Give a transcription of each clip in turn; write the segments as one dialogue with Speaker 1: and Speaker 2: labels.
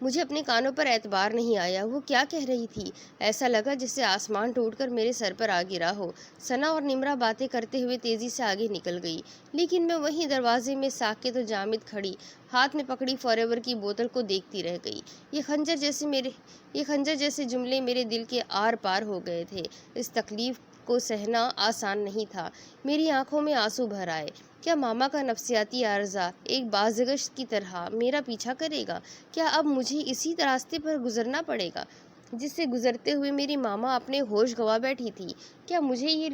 Speaker 1: مجھے اپنے کانوں پر اعتبار نہیں آیا۔ وہ کیا کہہ رہی تھی؟ ایسا لگا جیسے آسمان ٹوٹ کر میرے سر پر آ گرا ہو۔ ثنا اور نمرا باتیں کرتے ہوئے تیزی سے آگے نکل گئی، لیکن میں وہیں دروازے میں ساکت و جامد کھڑی ہاتھ میں پکڑی فار ایور کی بوتل کو دیکھتی رہ گئی۔ یہ خنجر جیسے جملے میرے دل کے آر پار ہو گئے تھے۔ اس تکلیف کو سہنا آسان نہیں تھا۔ میری آنکھوں میں آنسو بھر آئے۔ کیا ماما کا نفسیاتی عارضہ ایک بازگشت کی طرح میرا پیچھا کرے گا؟ کیا اب مجھے اسی راستے پر گزرنا پڑے گا جس سے گزرتے ہوئے میری ماما اپنے ہوش گوا بیٹھی تھی؟ کیا مجھے یہ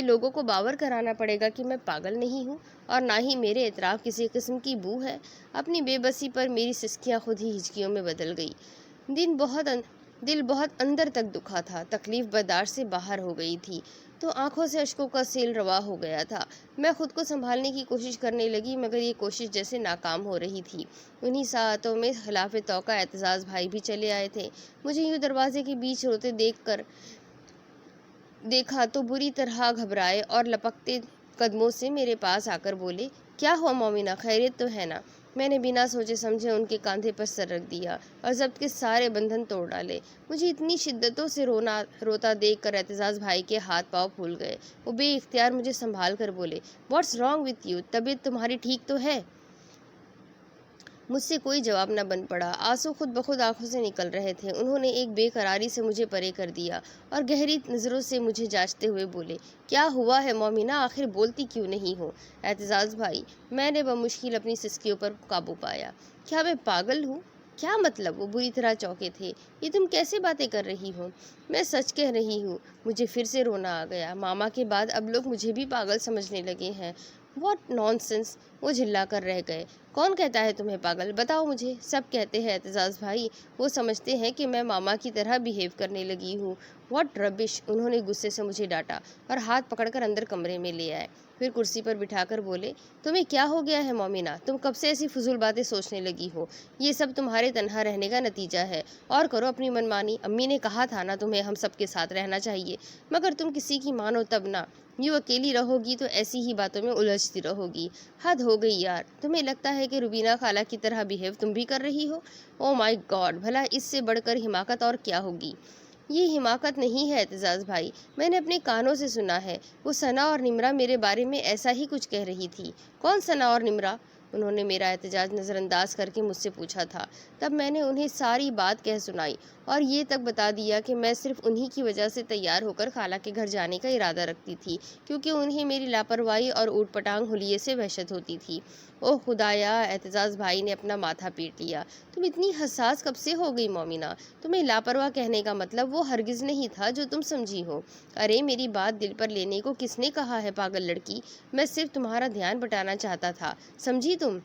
Speaker 1: لوگوں کو باور کرانا پڑے گا کہ میں پاگل نہیں ہوں اور نہ ہی میرے اطراف کسی قسم کی بو ہے؟ اپنی بے بسی پر میری سسکیاں خود ہی ہچکیوں میں بدل گئی۔ دل بہت اندر تک دکھا تھا، تکلیف برداشت سے باہر ہو گئی تھی تو آنکھوں سے اشکوں کا سیل روا ہو گیا تھا۔ میں خود کو سنبھالنے کی کوشش کرنے لگی، مگر یہ کوشش جیسے ناکام ہو رہی تھی۔ انہی ساعتوں میں خلاف توقع اعتزاز بھائی بھی چلے آئے تھے۔ مجھے یوں دروازے کے بیچ روتے دیکھا تو بری طرح گھبرائے اور لپکتے قدموں سے میرے پاس آ کر بولے، کیا ہوا مومنہ، خیریت تو ہے نا؟ میں نے بنا سوچے سمجھے ان کے کاندھے پر سر رکھ دیا اور ضبط کے سارے بندھن توڑ ڈالے۔ مجھے اتنی شدتوں سے روتا دیکھ کر اعتزاز بھائی کے ہاتھ پاؤں پھول گئے۔ وہ بے اختیار مجھے سنبھال کر بولے، واٹس رانگ وتھ یو؟ طبیعت تمہاری ٹھیک تو ہے؟ مجھ سے کوئی جواب نہ بن پڑا۔ آنسو خود بخود آنکھوں سے نکل رہے تھے۔ انہوں نے ایک بے قراری سے مجھے پرے کر دیا اور گہری نظروں سے مجھے جانچتے ہوئے بولے، کیا ہوا ہے مومنہ، آخر بولتی کیوں نہیں ہو؟ اعتزاز بھائی، میں نے بمشکل اپنی سسکیوں پر قابو پایا، کیا میں پاگل ہوں؟ کیا مطلب؟ وہ بری طرح چونکے تھے۔ یہ تم کیسے باتیں کر رہی ہو؟ میں سچ کہہ رہی ہوں۔ مجھے پھر سے رونا آ گیا۔ ماما کے بعد اب لوگ مجھے بھی پاگل سمجھنے لگے ہیں۔ What naan sense! وہ جھلا کر رہ گئے۔ کون کہتا ہے تمہیں پاگل؟ بتاؤ مجھے۔ سب کہتے ہیں اعتزاز بھائی، وہ سمجھتے ہیں کہ میں ماما کی طرح بیہیو کرنے لگی ہوں۔ واٹ ربش! انہوں نے غصے سے مجھے ڈانٹا اور ہاتھ پکڑ کر اندر کمرے میں لے آئے، پھر کرسی پر بٹھا کر بولے، تمہیں کیا ہو گیا ہے مومنہ؟ تم کب سے ایسی فضول باتیں سوچنے لگی ہو؟ یہ سب تمہارے تنہا رہنے کا نتیجہ ہے، اور کرو اپنی منمانی۔ امی نے کہا تھا نا تمہیں ہم سب کے ساتھ رہنا چاہیے، مگر تم کسی کی مانو تب نہ۔ یوں اکیلی رہو گی تو ایسی ہی باتوں میں الجھتی رہو گی۔ حد ہو گئی یار! تمہیں لگتا ہے کہ روبینہ خالہ کی طرح بیہیو تم بھی کر رہی ہو؟ او مائی گاڈ! بھلا اس سے بڑھ کر حماقت اور کیا ہوگی؟ یہ حماقت نہیں ہے اعتزاز بھائی، میں نے اپنے کانوں سے سنا ہے۔ وہ ثنا اور نمرا میرے بارے میں ایسا ہی کچھ کہہ رہی تھی۔ کون ثنا اور نمرا؟ انہوں نے میرا احتجاج نظر انداز کر کے مجھ سے پوچھا تھا۔ تب میں نے انہیں ساری بات کہہ سنائی اور یہ تک بتا دیا کہ میں صرف انہی کی وجہ سے تیار ہو کر خالہ کے گھر جانے کا ارادہ رکھتی تھی، کیونکہ انہیں میری لاپرواہی اور اوٹ پٹانگ حلیے سے وحشت ہوتی تھی۔ اوہ خدایا! اعتزاز بھائی نے اپنا ماتھا پیٹ لیا۔ تم اتنی حساس کب سے ہو گئی مومنہ؟ تمہیں لاپرواہ کہنے کا مطلب وہ ہرگز نہیں تھا جو تم سمجھی ہو۔ ارے میری بات دل پر لینے کو کس نے کہا ہے پاگل لڑکی؟ میں صرف تمہارا دھیان بٹانا چاہتا تھا، سمجھی تم؟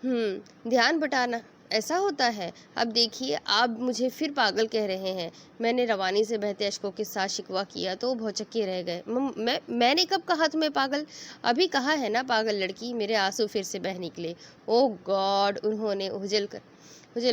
Speaker 1: دھیان بٹانا ایسا ہوتا ہے؟ اب دیکھیے آپ مجھے پھر پاگل کہہ رہے ہیں۔ میں نے روانی سے بہتے اشکوں کے ساتھ شکوہ کیا تو وہ بھوچکے رہ گئے۔ میں نے کب کہا تمہیں پاگل؟ ابھی کہا ہے نا پاگل لڑکی! میرے آنسو پھر سے بہہ نکلے۔ او گاڈ! انہوں نے اوجل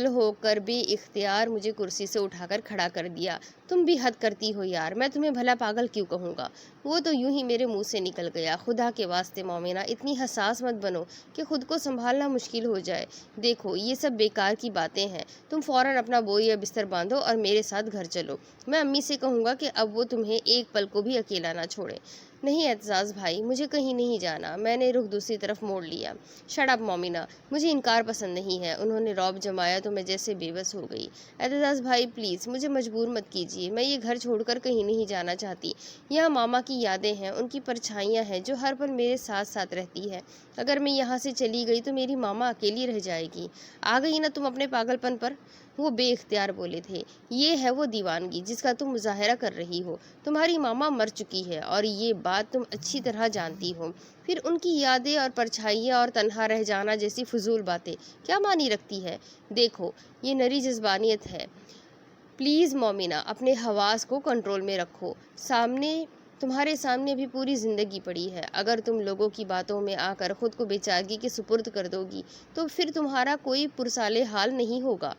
Speaker 1: ہو کر بے اختیار مجھے کرسی سے اٹھا کر کھڑا کر دیا۔ تم بھی حد کرتی ہو یار، میں تمہیں بھلا پاگل کیوں کہوں گا؟ وہ تو یوں ہی میرے منہ سے نکل گیا۔ خدا کے واسطے مومنہ اتنی حساس مت بنو کہ خود کو سنبھالنا مشکل ہو جائے۔ دیکھو یہ سب بیکار کی باتیں ہیں، تم فوراً اپنا بوئی یا بستر باندھو اور میرے ساتھ گھر چلو۔ میں امی سے کہوں گا کہ اب وہ تمہیں ایک پل کو بھی اکیلا نہ چھوڑیں۔ نہیں اعتزاز بھائی، مجھے کہیں نہیں جانا۔ میں نے رخ دوسری طرف موڑ لیا۔ Shut up Momina! مجھے انکار پسند نہیں ہے۔ انہوں نے رعب جمایا تو میں جیسے بے بس ہو گئی۔ اعتزاز بھائی پلیز مجھے مجبور مت کیجیے، میں یہ گھر چھوڑ کر کہیں نہیں جانا چاہتی۔ یہاں ماما کی یادیں ہیں، ان کی پرچھائیاں ہیں جو ہر پل میرے ساتھ ساتھ رہتی ہے۔ اگر میں یہاں سے چلی گئی تو میری ماما اکیلی رہ جائے گی۔ آ گئی نا تم اپنے پاگل پن پر؟ وہ بے اختیار بولے تھے۔ یہ ہے وہ دیوانگی جس کا تم مظاہرہ کر رہی ہو۔ تمہاری ماما مر چکی ہے اور یہ بات تم اچھی طرح جانتی ہو، پھر ان کی یادیں اور پرچھائیاں اور تنہا رہ جانا جیسی فضول باتیں کیا معنی رکھتی ہے؟ دیکھو یہ نری جذبانیت ہے، پلیز مومنہ اپنے حواس کو کنٹرول میں رکھو۔ تمہارے سامنے ابھی پوری زندگی پڑی ہے، اگر تم لوگوں کی باتوں میں آ کر خود کو بے چارگی کے سپرد کر دو گی تو پھر تمہارا کوئی پرسالے حال نہیں ہوگا۔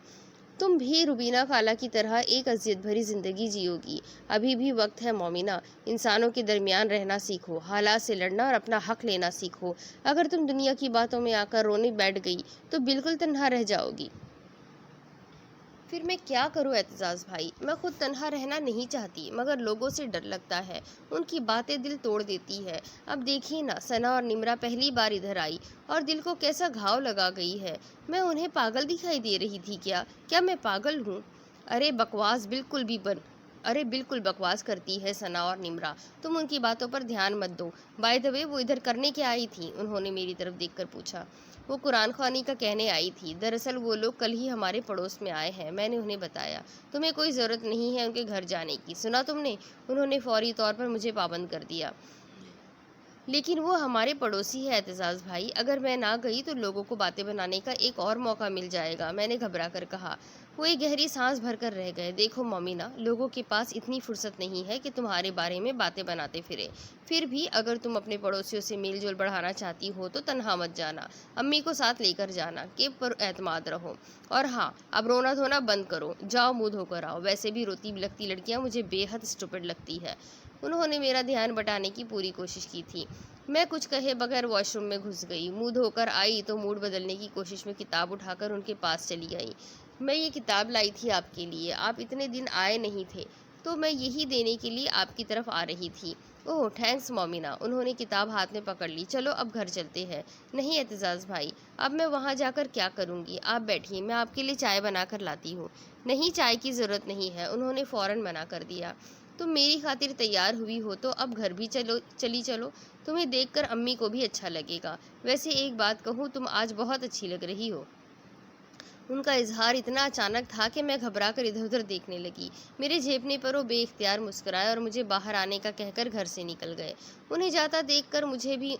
Speaker 1: تم بھی روبینہ خالہ کی طرح ایک اذیت بھری زندگی جیو گی۔ ابھی بھی وقت ہے مومنہ، انسانوں کے درمیان رہنا سیکھو، حالات سے لڑنا اور اپنا حق لینا سیکھو۔ اگر تم دنیا کی باتوں میں آ کر رونے بیٹھ گئی تو بالکل تنہا رہ جاؤ گی۔ پھر میں کیا کروں اعتزاز بھائی؟ میں خود تنہا رہنا نہیں چاہتی، مگر لوگوں سے ڈر لگتا ہے، ان کی باتیں دل توڑ دیتی ہے۔ اب دیکھیے نا، ثنا اور نمرا پہلی بار ادھر آئی اور دل کو کیسا گھاؤ لگا گئی ہے۔ میں انہیں پاگل دکھائی دے رہی تھی کیا میں پاگل ہوں؟ ارے بالکل بکواس کرتی ہے ثنا اور نمرا، تم ان کی باتوں پر دھیان مت دو۔ بائی دا وے، وہ ادھر کرنے کیا آئی تھی؟ انہوں نے میری طرف دیکھ کر پوچھا۔ وہ قرآن خوانی کا کہنے آئی تھی۔ دراصل وہ لوگ کل ہی ہمارے پڑوس میں آئے ہیں، میں نے انہیں بتایا۔ تمہیں کوئی ضرورت نہیں ہے ان کے گھر جانے کی، سنا تم نے؟ انہوں نے فوری طور پر مجھے پابند کر دیا۔ لیکن وہ ہمارے پڑوسی ہے اعتزاز بھائی، اگر میں نہ گئی تو لوگوں کو باتیں بنانے کا ایک اور موقع مل جائے گا، میں نے گھبرا کر کہا۔ وہ ایک گہری سانس بھر کر رہ گئے۔ دیکھو مومنہ، لوگوں کے پاس اتنی فرصت نہیں ہے کہ تمہارے بارے میں باتیں بناتے پھرے۔ پھر بھی اگر تم اپنے پڑوسیوں سے میل جول بڑھانا چاہتی ہو تو تنہا مت جانا، امی کو ساتھ لے کر جانا، کہ پر اعتماد رہو۔ اور ہاں، اب رونا دھونا بند کرو، جاؤ منہ دھو کر آؤ، ویسے بھی روتی بلکتی لڑکیاں مجھے بے حد اسٹوپڈ لگتی ہے۔ انہوں نے میرا دھیان بٹانے کی پوری کوشش کی تھی۔ میں کچھ کہے بغیر واش روم میں گھس گئی، منہ دھو کر آئی تو موڈ بدلنے کی کوشش میں کتاب اٹھا کر ان کے پاس چلی آئی۔ میں یہ کتاب لائی تھی آپ کے لیے، آپ اتنے دن آئے نہیں تھے تو میں یہی دینے کے لیے آپ کی طرف آ رہی تھی۔ اوہ تھینکس مومنہ، انہوں نے کتاب ہاتھ میں پکڑ لی۔ چلو اب گھر چلتے ہیں۔ نہیں اعتزاز بھائی، اب میں وہاں جا کر کیا کروں گی؟ آپ بیٹھیے، میں آپ کے لیے چائے بنا کر لاتی ہوں۔ نہیں، چائے کی ضرورت نہیں ہے، انہوں نے فوراً منع کر دیا۔ تم میری خاطر تیار ہوئی ہو تو اب گھر بھی چلی چلو، تمہیں دیکھ کر امی کو بھی اچھا لگے گا۔ ویسے ایک بات کہوں، تم آج بہت اچھی لگ رہی ہو۔ ان کا اظہار اتنا اچانک تھا کہ میں گھبرا کر ادھر ادھر دیکھنے لگی۔ میرے جھیپنے پر وہ بے اختیار مسکرائے اور مجھے باہر آنے کا کہہ کر گھر سے نکل گئے۔ انہیں جاتا دیکھ کر مجھے بھی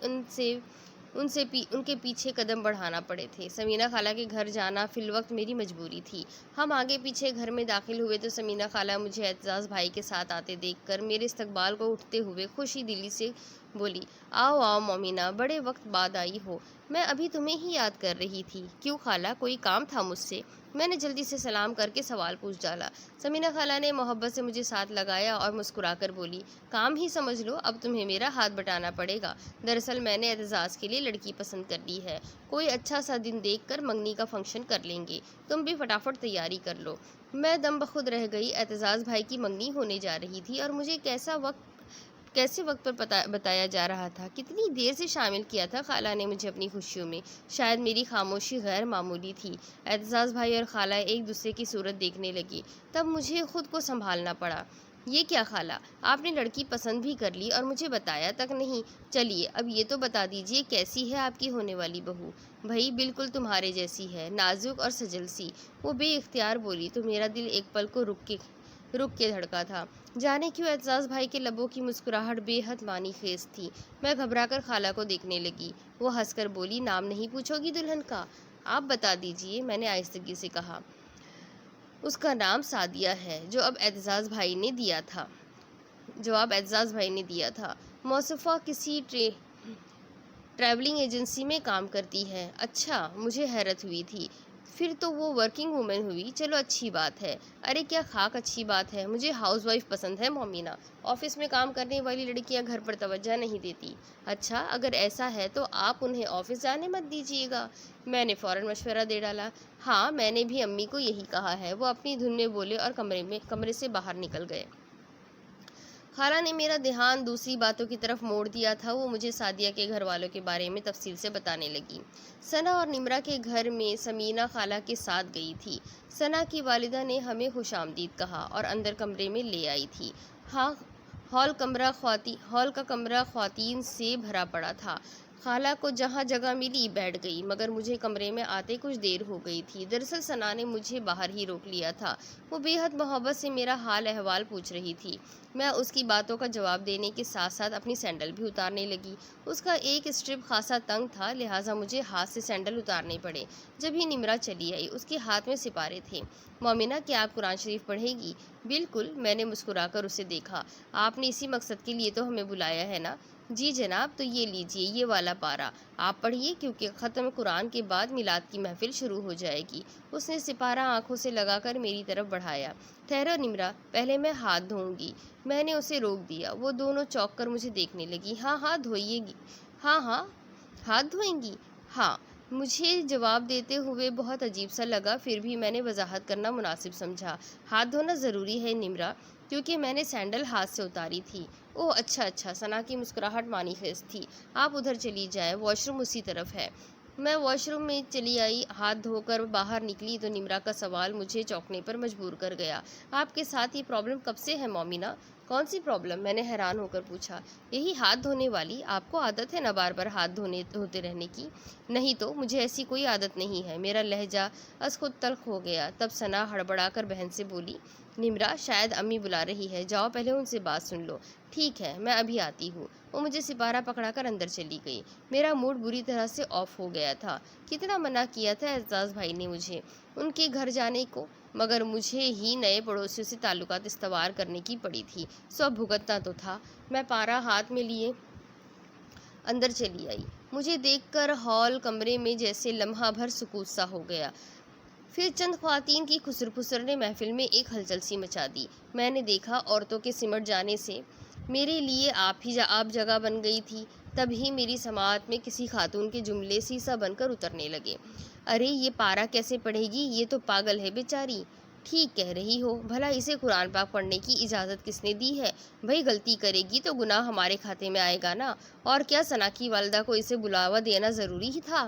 Speaker 1: ان کے پیچھے قدم بڑھانا پڑے تھے۔ سمینہ خالہ کے گھر جانا فی الوقت میری مجبوری تھی۔ ہم آگے پیچھے گھر میں داخل ہوئے تو سمینہ خالہ مجھے اعتزاز بھائی کے ساتھ آتے دیکھ کر میرے استقبال کو اٹھتے ہوئے خوشی دلی سے بولی، آؤ آؤ مومنہ، بڑے وقت بعد آئی ہو، میں ابھی تمہیں ہی یاد کر رہی تھی۔ کیوں خالہ، کوئی کام تھا مجھ سے؟ میں نے جلدی سے سلام کر کے سوال پوچھ ڈالا۔ سمینہ خالہ نے محبت سے مجھے ساتھ لگایا اور مسکرا کر بولی، کام ہی سمجھ لو، اب تمہیں میرا ہاتھ بٹانا پڑے گا۔ دراصل میں نے اعتزاز کے لیے لڑکی پسند کر لی ہے، کوئی اچھا سا دن دیکھ کر منگنی کا فنکشن کر لیں گے، تم بھی فٹافٹ تیاری کر لو۔ میں دم بخود رہ گئی، اعتزاز بھائی کی منگنی ہونے جا رہی تھی اور مجھے کیسے وقت پر بتایا جا رہا تھا، کتنی دیر سے شامل کیا تھا خالہ نے مجھے اپنی خوشیوں میں۔ شاید میری خاموشی غیر معمولی تھی۔ اعتزاز بھائی اور خالہ ایک دوسرے کی صورت دیکھنے لگی، تب مجھے خود کو سنبھالنا پڑا۔ یہ کیا خالہ، آپ نے لڑکی پسند بھی کر لی اور مجھے بتایا تک نہیں؟ چلیے اب یہ تو بتا دیجیے کیسی ہے آپ کی ہونے والی بہو؟ بھائی بالکل تمہارے جیسی ہے، نازک اور سجل سی، وہ بے اختیار بولی تو میرا دل ایک پل کو رک کے دھڑکا تھا۔ جانے کیوں اعتزاز بھائی کے لبوں کی مسکراہٹ بے حد معنی خیز تھی۔ میں گھبرا کر خالہ کو دیکھنے لگی۔ وہ ہنس کر بولی، نام نہیں پوچھو گی دلہن کا؟ آپ بتا دیجیے، میں نے آہستگی سے کہا۔ اس کا نام سعدیہ ہے، جو اب اعتزاز بھائی نے دیا تھا۔ موصوفہ کسی ٹریولنگ ایجنسی میں کام کرتی ہے۔ اچھا، مجھے حیرت ہوئی تھی۔ پھر تو وہ ورکنگ وومن ہوئی، چلو اچھی بات ہے۔ ارے کیا خاک اچھی بات ہے، مجھے ہاؤس وائف پسند ہے مومنہ، آفس میں کام کرنے والی لڑکیاں گھر پر توجہ نہیں دیتی۔ اچھا، اگر ایسا ہے تو آپ انہیں آفس جانے مت دیجیے گا، میں نے فوراً مشورہ دے ڈالا۔ ہاں، میں نے بھی امی کو یہی کہا ہے، وہ اپنی دھن میں بولے اور کمرے سے باہر نکل گئے۔ خالہ نے میرا دھیان دوسری باتوں کی طرف موڑ دیا تھا۔ وہ مجھے سعدیہ کے گھر والوں کے بارے میں تفصیل سے بتانے لگی۔ ثنا اور نمرا کے گھر میں سمینہ خالہ کے ساتھ گئی تھی۔ ثنا کی والدہ نے ہمیں خوش آمدید کہا اور اندر کمرے میں لے آئی تھی۔ ہال کا کمرہ خواتین سے بھرا پڑا تھا۔ خالہ کو جہاں جگہ ملی بیٹھ گئی، مگر مجھے کمرے میں آتے کچھ دیر ہو گئی تھی۔ دراصل ثنا نے مجھے باہر ہی روک لیا تھا۔ وہ بے حد محبت سے میرا حال احوال پوچھ رہی تھی۔ میں اس کی باتوں کا جواب دینے کے ساتھ ساتھ اپنی سینڈل بھی اتارنے لگی۔ اس کا ایک اسٹرپ خاصا تنگ تھا، لہٰذا مجھے ہاتھ سے سینڈل اتارنے پڑے۔ جب ہی نمرا چلی آئی، اس کے ہاتھ میں سپارے تھے۔ مومنہ، کیا آپ قرآن شریف پڑھے گی؟ بالکل، میں نے مسکرا کر اسے دیکھا۔ آپ نے اسی مقصد کے لیے تو ہمیں بلایا ہے نا؟ جی جناب، تو یہ لیجئے یہ والا پارہ آپ پڑھیے، کیونکہ ختم قرآن کے بعد میلاد کی محفل شروع ہو جائے گی۔ اس نے سپارہ آنکھوں سے لگا کر میری طرف بڑھایا۔ ٹھہرو نمرا، پہلے میں ہاتھ دھوؤں گی۔ میں نے اسے روک دیا۔ وہ دونوں چونک کر مجھے دیکھنے لگی۔ ہاں ہاں دھوئیے گی؟ ہاں ہاں۔ ہاتھ دھوئیں گی؟ ہاں۔ مجھے جواب دیتے ہوئے بہت عجیب سا لگا، پھر بھی میں نے وضاحت کرنا مناسب سمجھا۔ ہاتھ دھونا ضروری ہے نمرا، کیونکہ میں نے سینڈل ہاتھ سے اتاری تھی۔ اوہ اچھا اچھا، ثنا کی مسکراہٹ مانیفیسٹ تھی۔ آپ ادھر چلی جائیں، واش روم اسی طرف ہے۔ میں واش روم میں چلی آئی۔ ہاتھ دھو کر باہر نکلی تو نمرا کا سوال مجھے چونکنے پر مجبور کر گیا۔ آپ کے ساتھ یہ پرابلم کب سے ہے مومنہ؟ کون سی پرابلم؟ میں نے حیران ہو کر پوچھا۔ یہی ہاتھ دھونے والی؟ آپ کو عادت ہے نا بار بار ہاتھ دھوتے رہنے کی؟ نہیں تو، مجھے ایسی کوئی عادت نہیں ہے۔ میرا لہجہ از خود تلخ ہو گیا۔ تب ثنا ہڑبڑا کر بہن سے بولی، نمرا شاید امی بلا رہی ہے، جاؤ پہلے ان سے بات سن لو۔ ٹھیک ہے، میں ابھی آتی ہوں۔ وہ مجھے سپارہ پکڑا کر اندر چلی گئی۔ میرا موڈ بری طرح سے آف ہو گیا تھا۔ کتنا منع کیا تھا اعزاز بھائی نے مجھے ان کے گھر جانے کو، مگر مجھے ہی نئے پڑوسیوں سے تعلقات استوار کرنے کی پڑی تھی، سو اب بھگتنا تو تھا۔ میں پارہ ہاتھ میں لیے اندر چلی آئی۔ مجھے دیکھ کر ہال کمرے میں جیسے لمحہ بھر سکوت سا ہو گیا۔ پھر چند خواتین کی خسر پھسر نے محفل میں ایک ہلچل سی مچا دی۔ میں نے دیکھا عورتوں کے سمٹ جانے سے میرے لیے آپ جگہ بن گئی تھی۔ تب ہی میری سماعت میں کسی خاتون کے جملے سیسا بن کر اترنے لگے۔ ارے یہ پارہ کیسے پڑھے گی؟ یہ تو پاگل ہے بیچاری۔ ٹھیک کہہ رہی ہو، بھلا اسے قرآن پاک پڑھنے کی اجازت کس نے دی ہے؟ بھئی غلطی کرے گی تو گناہ ہمارے کھاتے میں آئے گا نا۔ اور کیا ثنا کی والدہ کو اسے بلاوا دینا ضروری ہی تھا؟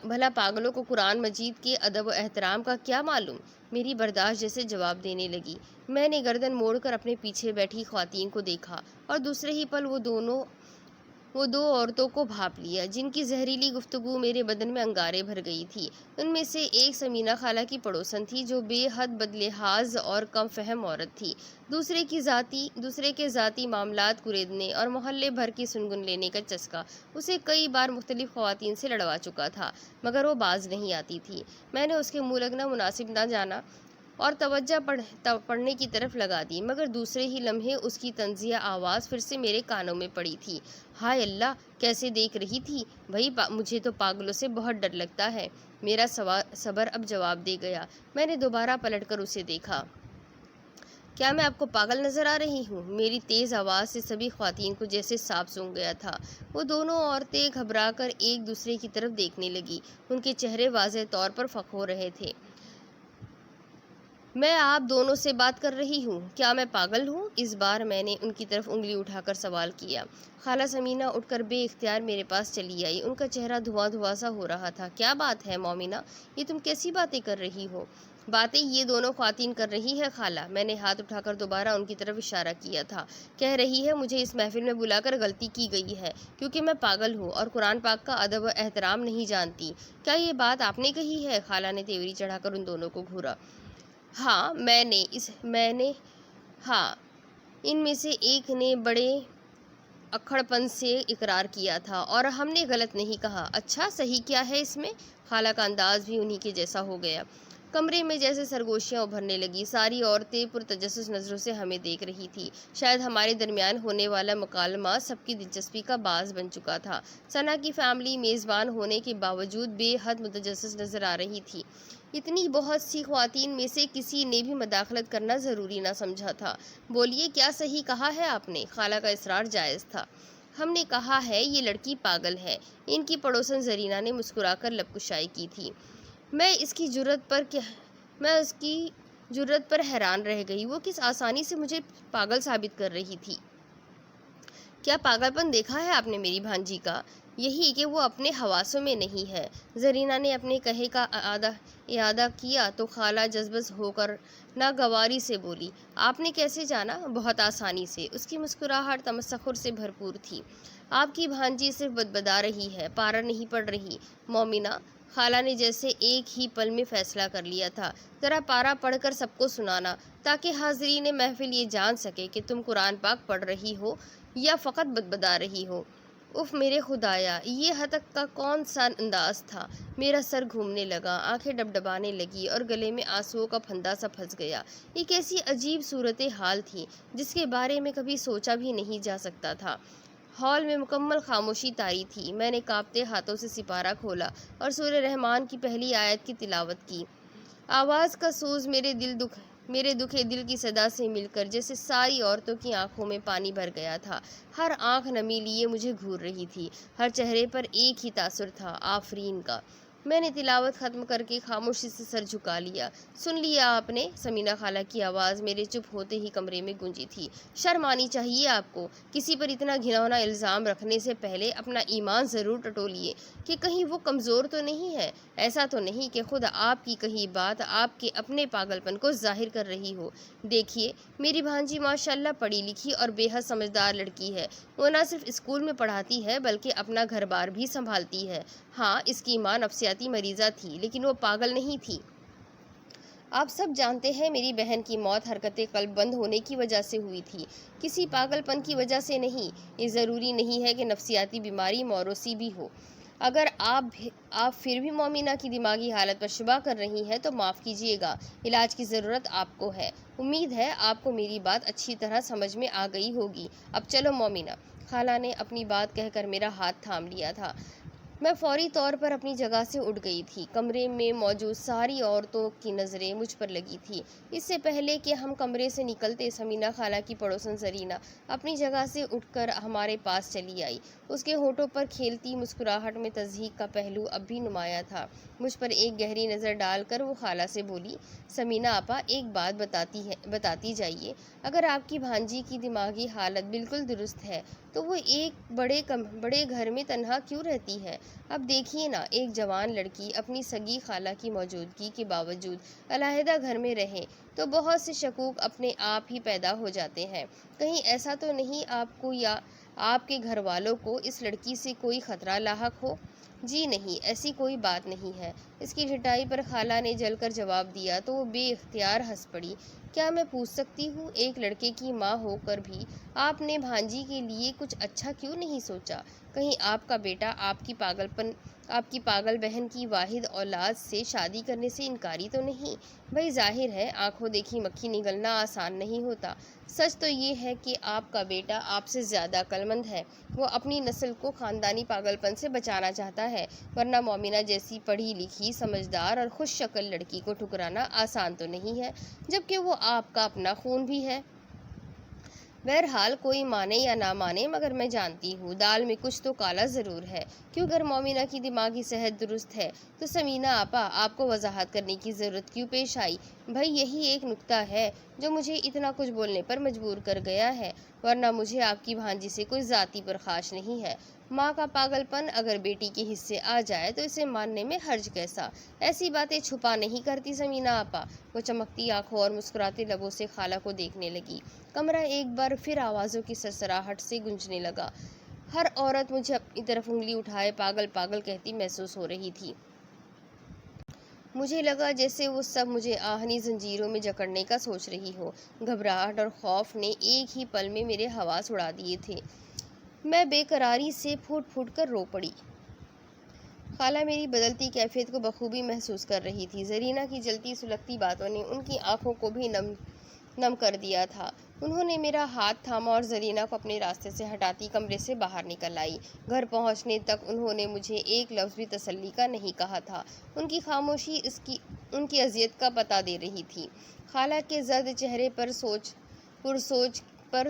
Speaker 1: بھلا پاگلوں کو قرآن مجید کے ادب و احترام کا کیا معلوم؟ میری برداشت جیسے جواب دینے لگی۔ میں نے گردن موڑ کر اپنے پیچھے بیٹھی خواتین کو دیکھا اور دوسرے ہی پل وہ دو عورتوں کو بھانپ لیا، جن کی زہریلی گفتگو میرے بدن میں انگارے بھر گئی تھی۔ ان میں سے ایک سمینہ خالہ کی پڑوسن تھی، جو بے حد بدلحاظ اور کم فہم عورت تھی۔ دوسرے کے ذاتی معاملات کریدنے اور محلے بھر کی سنگن لینے کا چسکا اسے کئی بار مختلف خواتین سے لڑوا چکا تھا، مگر وہ باز نہیں آتی تھی۔ میں نے اس کے منہ لگنا مناسب نہ جانا اور توجہ پڑھنے کی طرف لگا دی، مگر دوسرے ہی لمحے اس کی طنزیہ آواز پھر سے میرے کانوں میں پڑی تھی۔ ہائے اللہ، کیسے دیکھ رہی تھی؟ بھئی مجھے تو پاگلوں سے بہت ڈر لگتا ہے۔ میرا صبر اب جواب دے گیا۔ میں نے دوبارہ پلٹ کر اسے دیکھا۔ کیا میں آپ کو پاگل نظر آ رہی ہوں؟ میری تیز آواز سے سبھی خواتین کو جیسے سانپ سونگھ گیا تھا۔ وہ دونوں عورتیں گھبرا کر ایک دوسرے کی طرف دیکھنے لگی۔ ان کے چہرے واضح طور پر فک ہو رہے تھے۔ میں آپ دونوں سے بات کر رہی ہوں۔ کیا میں پاگل ہوں؟ اس بار میں نے ان کی طرف انگلی اٹھا کر سوال کیا۔ خالہ سمینہ اٹھ کر بے اختیار میرے پاس چلی آئی۔ ان کا چہرہ دھواں سا ہو رہا تھا۔ کیا بات ہے مومنہ؟ یہ تم کیسی باتیں کر رہی ہو؟ باتیں یہ دونوں خواتین کر رہی ہے خالہ۔ میں نے ہاتھ اٹھا کر دوبارہ ان کی طرف اشارہ کیا تھا۔ کہہ رہی ہے مجھے اس محفل میں بلا کر غلطی کی گئی ہے، کیونکہ میں پاگل ہوں اور قرآن پاک کا ادب و احترام نہیں جانتی۔ کیا یہ بات آپ نے کہی ہے؟ خالہ نے تیوری چڑھا کر ان دونوں کو گھورا۔ ہاں ہاں، ان میں سے ایک نے بڑے اکھڑ پن سے اقرار کیا تھا، اور ہم نے غلط نہیں کہا۔ اچھا، صحیح کیا ہے اس میں؟ خالہ کا انداز بھی انہی کے جیسا ہو گیا۔ کمرے میں جیسے سرگوشیاں ابھرنے لگی۔ ساری عورتیں پرتجسس نظروں سے ہمیں دیکھ رہی تھی۔ شاید ہمارے درمیان ہونے والا مکالمہ سب کی دلچسپی کا باعث بن چکا تھا۔ ثنا کی فیملی میزبان ہونے کے باوجود بے حد متجسس نظر آ رہی تھی۔ اتنی بہت سی خواتین میں سے کسی نے بھی مداخلت کرنا ضروری نہ سمجھا تھا۔ بولیے، کیا صحیح کہا ہے آپ نے؟ خالہ کا اصرار جائز تھا۔ ہم نے کہا ہے یہ لڑکی پاگل ہے۔ ان کی پڑوسن زرینہ نے مسکرا کر لب کشائی کی تھی۔ میں اس کی جرأت پر حیران رہ گئی۔ وہ کس آسانی سے مجھے پاگل ثابت کر رہی تھی۔ کیا پاگل پن دیکھا ہے آپ نے میری بھانجی کا؟ یہی کہ وہ اپنے حواسوں میں نہیں ہے۔ زرینہ نے اپنے کہے کا اعادہ کیا تو خالہ جذبس ہو کر ناگواری سے بولی، آپ نے کیسے جانا؟ بہت آسانی سے۔ اس کی مسکراہٹ تمسخر سے بھرپور تھی۔ آپ کی بھانجی صرف بدبدا رہی ہے، پارہ نہیں پڑھ رہی۔ مومنہ، خالہ نے جیسے ایک ہی پل میں فیصلہ کر لیا تھا، ذرا پارہ پڑھ کر سب کو سنانا، تاکہ حاضرین محفل یہ جان سکے کہ تم قرآن پاک پڑھ رہی ہو یا فقط بدبدا رہی ہو۔ اف میرے خدایا، یہ ہتک کا کون سا انداز تھا؟ میرا سر گھومنے لگا، آنکھیں ڈبڈبانے لگی اور گلے میں آنسوؤں کا پھندا سا پھنس گیا۔ یہ کیسی عجیب صورتحال تھی جس کے بارے میں کبھی سوچا بھی نہیں جا سکتا تھا۔ ہال میں مکمل خاموشی طاری تھی۔ میں نے کانپتے ہاتھوں سے سپارہ کھولا اور سورہ رحمان کی پہلی آیت کی تلاوت کی۔ آواز کا سوز میرے دکھے دل کی صدا سے مل کر جیسے ساری عورتوں کی آنکھوں میں پانی بھر گیا تھا۔ ہر آنکھ نمی لیے مجھے گھور رہی تھی، ہر چہرے پر ایک ہی تاثر تھا، آفرین کا۔ میں نے تلاوت ختم کر کے خاموشی سے سر جھکا لیا۔ سن لیا آپ نے؟ سمینہ خالہ کی آواز میرے چپ ہوتے ہی کمرے میں گونجی تھی۔ شرم آنی چاہیے آپ کو، کسی پر اتنا گھناؤنا الزام رکھنے سے پہلے اپنا ایمان ضرور ٹٹولیے کہ کہیں وہ کمزور تو نہیں ہے۔ ایسا تو نہیں کہ خود آپ کی کہی بات آپ کے اپنے پاگل پن کو ظاہر کر رہی ہو۔ دیکھیے، میری بھانجی ماشاءاللہ پڑھی لکھی اور بے حد سمجھدار لڑکی ہے۔ وہ نہ صرف اسکول میں پڑھاتی ہے بلکہ اپنا گھر بار بھی سنبھالتی ہے۔ ہاں، اس کی ماں نفسیاتی مریضہ تھی لیکن وہ پاگل نہیں تھی۔ آپ سب جانتے ہیں میری بہن کی موت حرکت قلب بند ہونے کی وجہ سے ہوئی تھی، کسی پاگل پن کی وجہ سے نہیں۔ یہ ضروری نہیں ہے کہ نفسیاتی بیماری موروثی بھی ہو۔ اگر آپ پھر بھی مومنہ کی دماغی حالت پر شبہ کر رہی ہیں تو معاف کیجیے گا، علاج کی ضرورت آپ کو ہے۔ امید ہے آپ کو میری بات اچھی طرح سمجھ میں آ گئی ہوگی۔ اب چلو مومنہ۔ خالہ نے اپنی بات کہہ کر میرا ہاتھ تھام لیا تھا۔ میں فوری طور پر اپنی جگہ سے اٹھ گئی تھی۔ کمرے میں موجود ساری عورتوں کی نظریں مجھ پر لگی تھی۔ اس سے پہلے کہ ہم کمرے سے نکلتے، سمینہ خالہ کی پڑوسن زرینہ اپنی جگہ سے اٹھ کر ہمارے پاس چلی آئی۔ اس کے ہونٹوں پر کھیلتی مسکراہٹ میں تضحیک کا پہلو اب بھی نمایاں تھا۔ مجھ پر ایک گہری نظر ڈال کر وہ خالہ سے بولی، سمینہ آپا، ایک بات بتاتی جائیے، اگر آپ کی بھانجی کی دماغی حالت بالکل درست ہے تو وہ ایک بڑے گھر میں تنہا کیوں رہتی ہے؟ اب دیکھیے نا، ایک جوان لڑکی اپنی سگی خالہ کی موجودگی کے باوجود علیحدہ گھر میں رہے تو بہت سے شکوک اپنے آپ ہی پیدا ہو جاتے ہیں۔ کہیں ایسا تو نہیں آپ کو یا آپ کے گھر والوں کو اس لڑکی سے کوئی خطرہ لاحق ہو؟ جی نہیں، ایسی کوئی بات نہیں ہے۔ اس کی ڈھٹائی پر خالہ نے جل کر جواب دیا تو وہ بے اختیار ہنس پڑی۔ کیا میں پوچھ سکتی ہوں، ایک لڑکے کی ماں ہو کر بھی آپ نے بھانجی کے لیے کچھ اچھا کیوں نہیں سوچا؟ کہیں آپ کا بیٹا آپ کی پاگل بہن کی واحد اولاد سے شادی کرنے سے انکاری تو نہیں؟ بھئی ظاہر ہے، آنکھوں دیکھی مکھی نگلنا آسان نہیں ہوتا۔ سچ تو یہ ہے کہ آپ کا بیٹا آپ سے زیادہ عقلمند ہے۔ وہ اپنی نسل کو خاندانی پاگل پن سے بچانا چاہتا ہے، ورنہ مومنہ جیسی پڑھی لکھی، سمجھدار اور خوش شکل لڑکی کو ٹھکرانا آسان تو نہیں ہے، جبکہ وہ آپ کا اپنا خون بھی ہے۔ بہرحال کوئی مانے یا نہ مانے، مگر میں جانتی ہوں دال میں کچھ تو کالا ضرور ہے۔ کیوں اگر مومنہ کی دماغی صحت درست ہے تو سمینہ آپا، آپ کو وضاحت کرنے کی ضرورت کیوں پیش آئی؟ بھئی یہی ایک نکتہ ہے جو مجھے اتنا کچھ بولنے پر مجبور کر گیا ہے، ورنہ مجھے آپ کی بھانجی سے کوئی ذاتی پرخاش نہیں ہے۔ ماں کا پاگل پن اگر بیٹی کے حصے آ جائے تو اسے ماننے میں حرج کیسا؟ ایسی باتیں چھپا نہیں کرتی سمینہ آپا۔ وہ چمکتی آنکھوں اور مسکراتے لبوں سے خالہ کو دیکھنے لگی۔ کمرہ ایک بار پھر آوازوں کی سرسراہٹ سے گونجنے لگا۔ ہر عورت مجھے اپنی طرف انگلی اٹھائے پاگل پاگل کہتی محسوس ہو رہی تھی۔ مجھے لگا جیسے وہ سب مجھے آہنی زنجیروں میں جکڑنے کا سوچ رہی ہو۔ گھبراہٹ اور خوف نے ایک ہی پل میں میرے حواس اڑا دیے تھے۔ میں بے قراری سے پھوٹ پھوٹ کر رو پڑی۔ خالہ میری بدلتی کیفیت کو بخوبی محسوس کر رہی تھی۔ زرینہ کی جلتی سلگتی باتوں نے ان کی آنکھوں کو بھی نم کر دیا تھا۔ انہوں نے میرا ہاتھ تھاما اور زرینہ کو اپنے راستے سے ہٹاتی کمرے سے باہر نکل آئی۔ گھر پہنچنے تک انہوں نے مجھے ایک لفظ بھی تسلی کا نہیں کہا تھا۔ ان کی خاموشی ان کی اذیت کا پتہ دے رہی تھی۔ خالہ کے زرد چہرے پر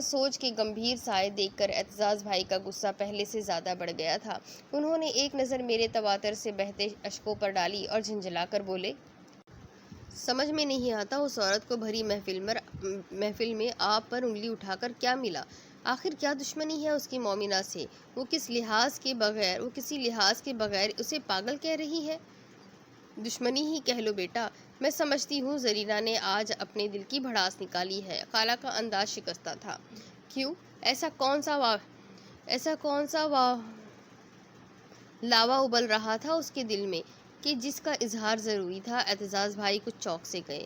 Speaker 1: سوچ کے گمبھیر سائے دیکھ کر اعتزاز بھائی کا غصہ پہلے سے زیادہ بڑھ گیا تھا۔ انہوں نے ایک نظر میرے تواتر سے بہتے اشکوں پر ڈالی اور جھنجھلا کر بولے، سمجھ میں نہیں آتا اس عورت کو بھری محفل میں آپ پر انگلی اٹھا کر کیا ملا؟ آخر کیا دشمنی ہے اس کی مومنہ سے؟ وہ کسی لحاظ کے بغیر اسے پاگل کہہ رہی ہے۔ دشمنی ہی کہہ لو بیٹا۔ میں سمجھتی ہوں زرینہ نے آج اپنے دل کی بھڑاس نکالی ہے۔ خالہ کا انداز شکستہ تھا۔ کیوں؟ ایسا کون سا لاوا ابل رہا تھا اس کے دل میں کہ جس کا اظہار ضروری تھا؟ اعتزاز بھائی کچھ چونک سے گئے۔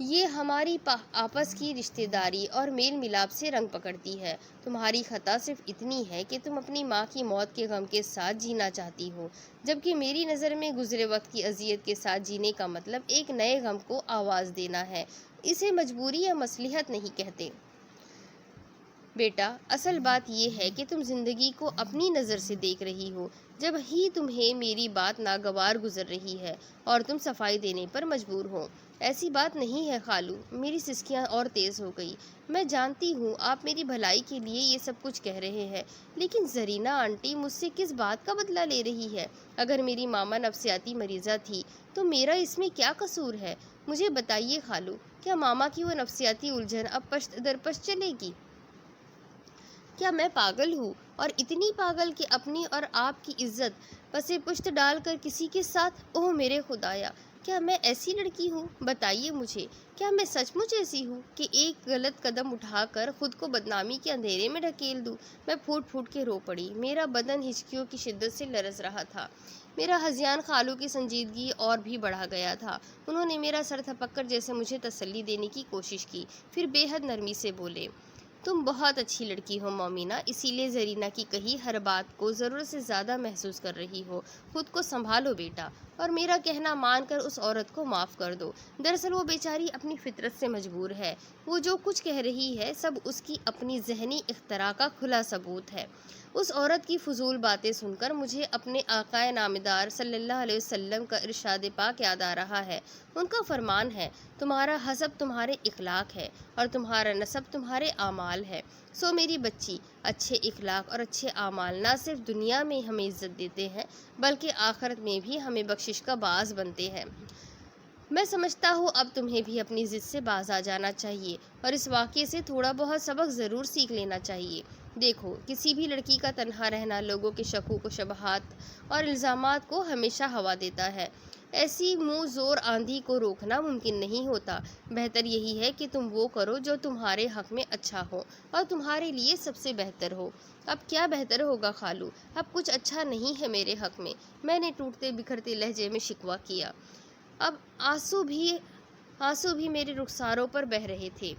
Speaker 1: یہ ہماری آپس کی رشتہ داری اور میل ملاپ سے رنگ پکڑتی ہے۔ تمہاری خطا صرف اتنی ہے کہ تم اپنی ماں کی موت کے غم کے ساتھ جینا چاہتی ہو، جبکہ میری نظر میں گزرے وقت کی اذیت کے ساتھ جینے کا مطلب ایک نئے غم کو آواز دینا ہے۔ اسے مجبوری یا مصلحت نہیں کہتے۔ بیٹا، اصل بات یہ ہے کہ تم زندگی کو اپنی نظر سے دیکھ رہی ہو، جب ہی تمہیں میری بات ناگوار گزر رہی ہے اور تم صفائی دینے پر مجبور ہو۔ ایسی بات نہیں ہے خالو۔ میری سسکیاں اور تیز ہو گئی۔ میں جانتی ہوں آپ میری بھلائی کے لیے یہ سب کچھ کہہ رہے ہیں، لیکن زرینہ آنٹی مجھ سے کس بات کا بدلہ لے رہی ہے؟ اگر میری ماما نفسیاتی مریضہ تھی تو میرا اس میں کیا قصور ہے؟ مجھے بتائیے خالو، کیا ماما کی وہ نفسیاتی الجھن اب پشت در پشت چلے گی؟ کیا میں پاگل ہوں، اور اتنی پاگل کہ اپنی اور آپ کی عزت پسے پشت ڈال کر کسی کے ساتھ؟ اوہ میرے خدایا، کیا میں ایسی لڑکی ہوں؟ بتائیے مجھے، کیا میں سچ مچ ایسی ہوں کہ ایک غلط قدم اٹھا کر خود کو بدنامی کے اندھیرے میں ڈھکیل دوں؟ میں پھوٹ پھوٹ کے رو پڑی۔ میرا بدن ہچکیوں کی شدت سے لرز رہا تھا۔ میرا ہذیان خالو کی سنجیدگی اور بھی بڑھا گیا تھا۔ انہوں نے میرا سر تھپک کر جیسے مجھے تسلی دینے کی کوشش کی، پھر بے حد نرمی سے بولے، تم بہت اچھی لڑکی ہو مومنہ، اسی لیے زرینہ کی کہی ہر بات کو ضرورت سے زیادہ محسوس کر رہی ہو۔ خود کو سنبھالو بیٹا، اور میرا کہنا مان کر اس عورت کو معاف کر دو۔ دراصل وہ بیچاری اپنی فطرت سے مجبور ہے۔ وہ جو کچھ کہہ رہی ہے سب اس کی اپنی ذہنی اختراع کا کھلا ثبوت ہے۔ اس عورت کی فضول باتیں سن کر مجھے اپنے آقائے نامدار صلی اللہ علیہ وسلم کا ارشاد پاک یاد آ رہا ہے۔ ان کا فرمان ہے، تمہارا حسب تمہارے اخلاق ہے اور تمہارا نسب تمہارے اعمال ہے۔ سو میری بچی، اچھے اخلاق اور اچھے اعمال نہ صرف دنیا میں ہمیں عزت دیتے ہیں بلکہ آخرت میں بھی ہمیں بخشش کا باعث بنتے ہیں۔ میں سمجھتا ہوں اب تمہیں بھی اپنی ضد سے باز آ جانا چاہیے اور اس واقعے سے تھوڑا بہت سبق ضرور سیکھ لینا چاہیے۔ دیکھو، کسی بھی لڑکی کا تنہا رہنا لوگوں کے شکوک و شبہات اور الزامات کو ہمیشہ ہوا دیتا ہے۔ ایسی منہ زور آندھی کو روکنا ممکن نہیں ہوتا۔ بہتر یہی ہے کہ تم وہ کرو جو تمہارے حق میں اچھا ہو اور تمہارے لیے سب سے بہتر ہو۔ اب کیا بہتر ہوگا خالو؟ اب کچھ اچھا نہیں ہے میرے حق میں نے ٹوٹتے بکھرتے لہجے میں شکوہ کیا۔ اب آنسو بھی میرے رخساروں پر بہہ رہے تھے۔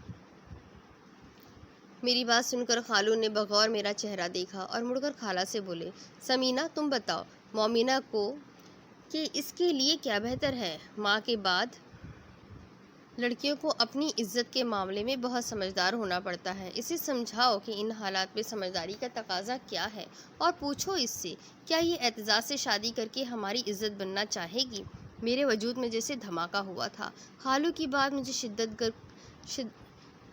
Speaker 1: میری بات سن کر خالو نے بغور میرا چہرہ دیکھا اور مڑ کر خالہ سے بولے، سمینہ تم بتاؤ مومنہ کو کہ اس کے لیے کیا بہتر ہے؟ ماں کے بعد لڑکیوں کو اپنی عزت کے معاملے میں بہت سمجھدار ہونا پڑتا ہے۔ اسے سمجھاؤ کہ ان حالات میں سمجھداری کا تقاضا کیا ہے، اور پوچھو اس سے، کیا یہ اعتزاز سے شادی کر کے ہماری عزت بننا چاہے گی؟ میرے وجود میں جیسے دھماکہ ہوا تھا۔ خالو کی بات مجھے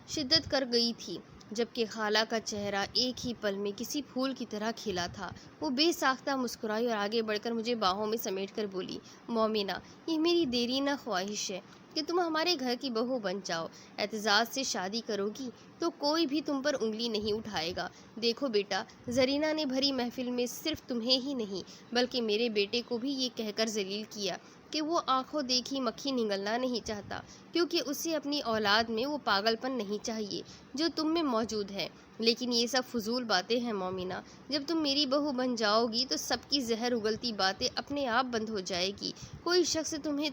Speaker 1: شدت کر گئی تھی، جبکہ خالہ کا چہرہ ایک ہی پل میں کسی پھول کی طرح کھلا تھا۔ وہ بے ساختہ مسکرائی اور آگے بڑھ کر مجھے باہوں میں سمیٹ کر بولی، مومنہ، یہ میری دیرینہ خواہش ہے کہ تم ہمارے گھر کی بہو بن جاؤ۔ اعتزاز سے شادی کرو گی تو کوئی بھی تم پر انگلی نہیں اٹھائے گا۔ دیکھو بیٹا، زرینہ نے بھری محفل میں صرف تمہیں ہی نہیں بلکہ میرے بیٹے کو بھی یہ کہہ کر ذلیل کیا کہ وہ آنکھوں دیکھی مکھی نگلنا نہیں چاہتا، کیونکہ اسے اپنی اولاد میں وہ پاگل پن نہیں چاہیے جو تم میں موجود ہے۔ لیکن یہ سب فضول باتیں ہیں مومنہ۔ جب تم میری بہو بن جاؤ گی تو سب کی زہر اگلتی باتیں اپنے آپ بند ہو جائے گی۔ کوئی شخص تمہیں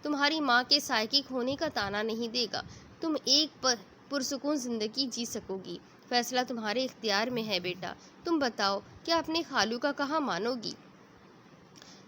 Speaker 1: تمہاری ماں کے سائیکک ہونے کا طعنہ نہیں دے گا۔ تم ایک پرسکون زندگی جی سکو گی۔ فیصلہ تمہارے اختیار میں ہے بیٹا۔ تم بتاؤ، کیا اپنے خالو کا کہا مانو گی؟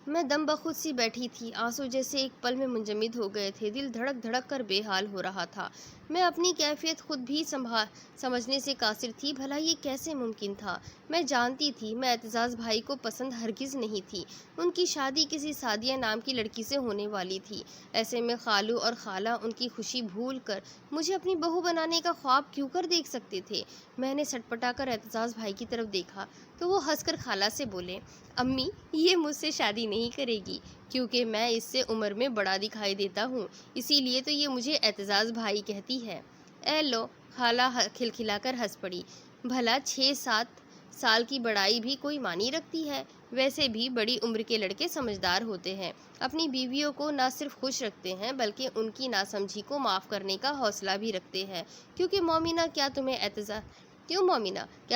Speaker 1: میں دم بخود سی بیٹھی تھی۔ آنسو جیسے ایک پل میں منجمد ہو گئے تھے۔ دل دھڑک دھڑک کر بے حال ہو رہا تھا۔ میں اپنی کیفیت خود بھی سمجھنے سے قاصر تھی۔ بھلا یہ کیسے ممکن تھا؟ میں جانتی تھی میں اعتزاز بھائی کو پسند ہرگز نہیں تھی۔ ان کی شادی کسی سعدیہ نام کی لڑکی سے ہونے والی تھی۔ ایسے میں خالو اور خالہ ان کی خوشی بھول کر مجھے اپنی بہو بنانے کا خواب کیوں کر دیکھ سکتے تھے؟ میں نے سٹپٹا کر اعتزاز بھائی کی طرف دیکھا تو وہ ہنس کر خالہ سے بولے، امی، یہ مجھ سے شادی نہیں کرے گی کیونکہ میں اس سے عمر میں بڑا دکھائی دیتا ہوں، اسی لیے تو یہ مجھے اعتزاز بھائی کہتی ہے۔ اے لو، خالہ کھلکھلا کر ہنس پڑی، بھلا 6-7 سال کی بڑائی بھی کوئی معنی رکھتی ہے؟ ویسے بھی بڑی عمر کے لڑکے سمجھدار ہوتے ہیں، اپنی بیویوں کو نہ صرف خوش رکھتے ہیں بلکہ ان کی ناسمجھی کو معاف کرنے کا حوصلہ بھی رکھتے ہیں۔ مومنہ، کیا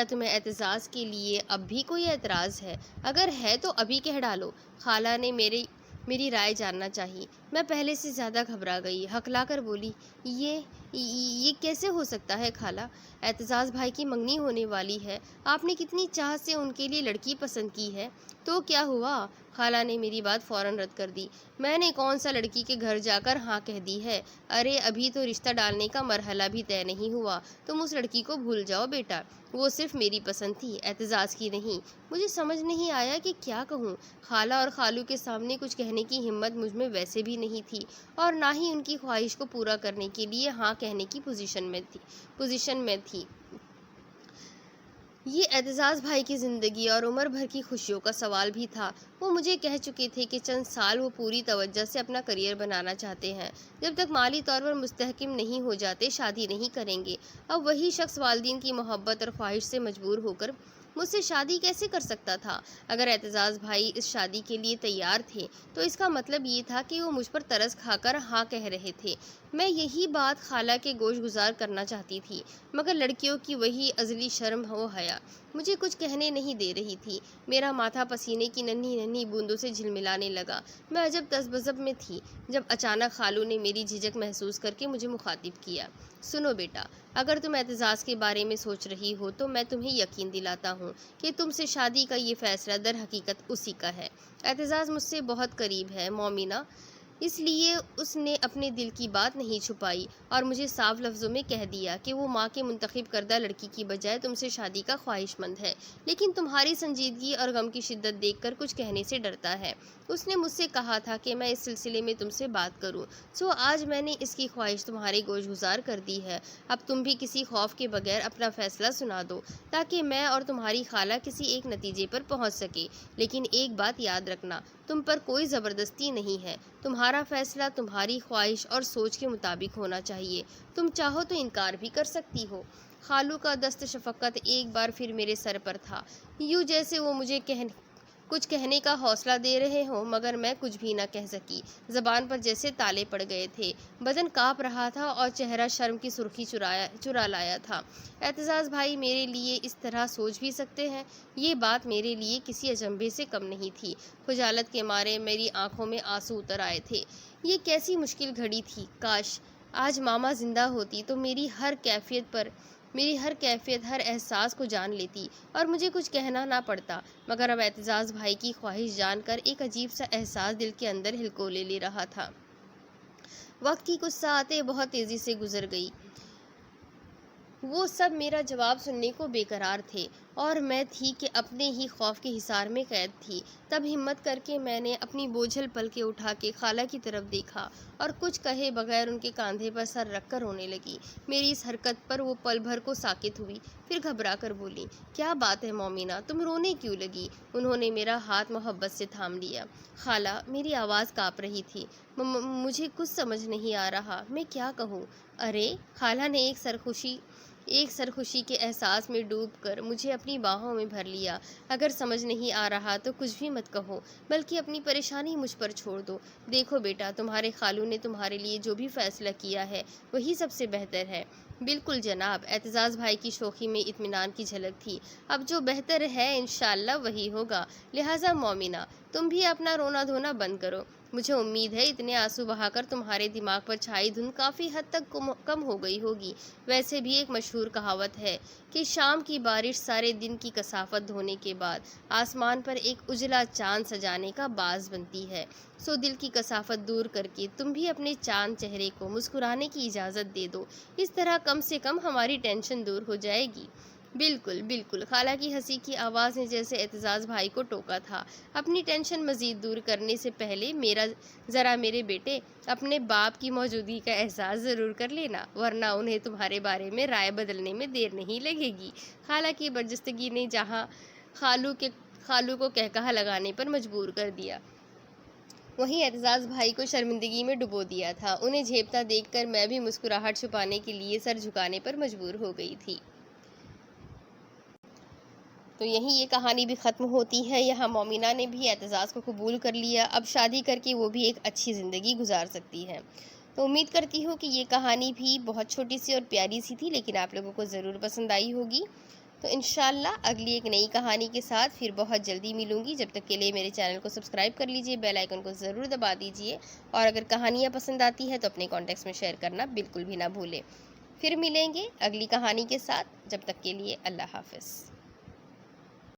Speaker 1: تمہیں اعتزاز کے لیے اب بھی کوئی اعتراض ہے؟ اگر ہے تو ابھی کہہ ڈالو۔ خالہ نے میری رائے جاننا چاہی۔ میں پہلے سے زیادہ گھبرا گئی، ہکلا کر بولی، یہ کیسے ہو سکتا ہے خالہ؟ اعتزاز بھائی کی منگنی ہونے والی ہے، آپ نے کتنی چاہ سے ان کے لیے لڑکی پسند کی ہے، تو کیا ہوا؟ خالہ نے میری بات فوراً رد کر دی۔ میں نے کون سا لڑکی کے گھر جا کر ہاں کہہ دی ہے؟ ارے ابھی تو رشتہ ڈالنے کا مرحلہ بھی طے نہیں ہوا، تم اس لڑکی کو بھول جاؤ بیٹا، وہ صرف میری پسند تھی، اعتزاز کی نہیں۔ مجھے سمجھ نہیں آیا کہ کیا کہوں۔ خالہ اور خالو کے سامنے کچھ کہنے کی ہمت مجھ میں ویسے بھی نہیں تھی، اور نہ ہی ان کی خواہش کو پورا کرنے کے لیے ہاں کہنے کی پوزیشن میں تھی۔ یہ اعتزاز بھائی کی زندگی اور عمر بھر کی خوشیوں کا سوال بھی تھا۔ وہ مجھے کہہ چکے تھے کہ چند سال وہ پوری توجہ سے اپنا کیریئر بنانا چاہتے ہیں، جب تک مالی طور پر مستحکم نہیں ہو جاتے شادی نہیں کریں گے۔ اب وہی شخص والدین کی محبت اور خواہش سے مجبور ہو کر مجھ سے شادی کیسے کر سکتا تھا؟ اگر اعتزاز بھائی اس شادی کے لیے تیار تھے تو اس کا مطلب یہ تھا کہ وہ مجھ پر ترس کھا کر ہاں کہہ رہے تھے۔ میں یہی بات خالہ کے گوش گزار کرنا چاہتی تھی، مگر لڑکیوں کی وہی ازلی شرم و حیا مجھے کچھ کہنے نہیں دے رہی تھی۔ میرا ماتھا پسینے کی ننھی ننھی بوندوں سے جھلملانے لگا۔ میں عجب تذبذب میں تھی جب اچانک خالو نے میری جھجک محسوس کر کے مجھے مخاطب کیا۔ سنو بیٹا، اگر تم اعتزاز کے بارے میں سوچ رہی ہو تو میں تمہیں یقین دلاتا ہوں کہ تم سے شادی کا یہ فیصلہ در حقیقت اسی کا ہے۔ اعتزاز مجھ سے بہت قریب ہے مومنہ، اس لیے اس نے اپنے دل کی بات نہیں چھپائی اور مجھے صاف لفظوں میں کہہ دیا کہ وہ ماں کے منتخب کردہ لڑکی کی بجائے تم سے شادی کا خواہش مند ہے، لیکن تمہاری سنجیدگی اور غم کی شدت دیکھ کر کچھ کہنے سے ڈرتا ہے۔ اس نے مجھ سے کہا تھا کہ میں اس سلسلے میں تم سے بات کروں، سو آج میں نے اس کی خواہش تمہارے گوش گزار کر دی ہے۔ اب تم بھی کسی خوف کے بغیر اپنا فیصلہ سنا دو تاکہ میں اور تمہاری خالہ کسی ایک نتیجے پر پہنچ سکے، لیکن ایک بات یاد رکھنا، تم پر کوئی زبردستی نہیں ہے، تمہارا فیصلہ تمہاری خواہش اور سوچ کے مطابق ہونا چاہیے، تم چاہو تو انکار بھی کر سکتی ہو۔ خالو کا دست شفقت ایک بار پھر میرے سر پر تھا، یوں جیسے وہ مجھے کچھ کہنے کا حوصلہ دے رہے ہوں، مگر میں کچھ بھی نہ کہہ سکی۔ زبان پر جیسے تالے پڑ گئے تھے، بدن کانپ رہا تھا اور چہرہ شرم کی سرخی چرا لایا تھا۔ اعتزاز بھائی میرے لیے اس طرح سوچ بھی سکتے ہیں، یہ بات میرے لیے کسی اجنبے سے کم نہیں تھی۔ خجالت کے مارے میری آنکھوں میں آنسو اتر آئے تھے۔ یہ کیسی مشکل گھڑی تھی، کاش آج ماما زندہ ہوتی تو میری ہر کیفیت ہر احساس کو جان لیتی اور مجھے کچھ کہنا نہ پڑتا، مگر اب اعتزاز بھائی کی خواہش جان کر ایک عجیب سا احساس دل کے اندر ہلکولے لے رہا تھا۔ وقت کی کچھ ساعتیں بہت تیزی سے گزر گئی، وہ سب میرا جواب سننے کو بے قرار تھے اور میں تھی کہ اپنے ہی خوف کے حصار میں قید تھی۔ تب ہمت کر کے میں نے اپنی بوجھل پلکیں اٹھا کے خالہ کی طرف دیکھا اور کچھ کہے بغیر ان کے کاندھے پر سر رکھ کر رونے لگی۔ میری اس حرکت پر وہ پل بھر کو ساکت ہوئی، پھر گھبرا کر بولی، کیا بات ہے مومنہ، تم رونے کیوں لگی؟ انہوں نے میرا ہاتھ محبت سے تھام لیا۔ خالہ، میری آواز کانپ رہی تھی، مجھے کچھ سمجھ نہیں آ رہا، میں کیا کہوں؟ ارے، خالہ نے ایک سرخوشی کے احساس میں ڈوب کر مجھے اپنی باہوں میں بھر لیا۔ اگر سمجھ نہیں آ رہا تو کچھ بھی مت کہو، بلکہ اپنی پریشانی مجھ پر چھوڑ دو۔ دیکھو بیٹا، تمہارے خالو نے تمہارے لیے جو بھی فیصلہ کیا ہے وہی سب سے بہتر ہے۔ بالکل جناب، اعتزاز بھائی کی شوخی میں اطمینان کی جھلک تھی۔ اب جو بہتر ہے انشاءاللہ وہی ہوگا، لہٰذا مومنہ تم بھی اپنا رونا دھونا بند کرو۔ مجھے امید ہے اتنے آنسو بہا کر تمہارے دماغ پر چھائی دھند کافی حد تک کم ہو گئی ہوگی۔ ویسے بھی ایک مشہور کہاوت ہے کہ شام کی بارش سارے دن کی کثافت دھونے کے بعد آسمان پر ایک اجلا چاند سجانے کا باعث بنتی ہے، سو دل کی کثافت دور کر کے تم بھی اپنے چاند چہرے کو مسکرانے کی اجازت دے دو، اس طرح کم سے کم ہماری ٹینشن دور ہو جائے گی۔ بالکل بالکل، خالہ کی ہنسی کی آواز نے جیسے اعتزاز بھائی کو ٹوکا تھا۔ اپنی ٹینشن مزید دور کرنے سے پہلے ذرا میرے بیٹے اپنے باپ کی موجودگی کا احساس ضرور کر لینا، ورنہ انہیں تمہارے بارے میں رائے بدلنے میں دیر نہیں لگے گی۔ خالہ کی برجستگی نے جہاں خالو کو قہقہہ لگانے پر مجبور کر دیا، وہیں اعتزاز بھائی کو شرمندگی میں ڈبو دیا تھا۔ انہیں جھیپتا دیکھ کر میں بھی مسکراہٹ چھپانے کے لیے سر جھکانے پر مجبور ہو گئی تھی۔ تو یہیں یہ کہانی بھی ختم ہوتی ہے۔ یہاں مومنہ نے بھی اعتزاز کو قبول کر لیا، اب شادی کر کے وہ بھی ایک اچھی زندگی گزار سکتی ہے۔ تو امید کرتی ہوں کہ یہ کہانی بھی بہت چھوٹی سی اور پیاری سی تھی، لیکن آپ لوگوں کو ضرور پسند آئی ہوگی۔ تو انشاءاللہ اگلی ایک نئی کہانی کے ساتھ پھر بہت جلدی ملوں گی. جب تک کے لیے میرے چینل کو سبسکرائب کر لیجئے، بیل آئیکن کو ضرور دبا دیجئے، اور اگر کہانیاں پسند آتی ہے تو اپنے کانٹیکٹس میں شیئر کرنا بالکل بھی نہ بھولیں. پھر ملیں گے اگلی کہانی کے ساتھ. جب تک کے لیے اللہ حافظ.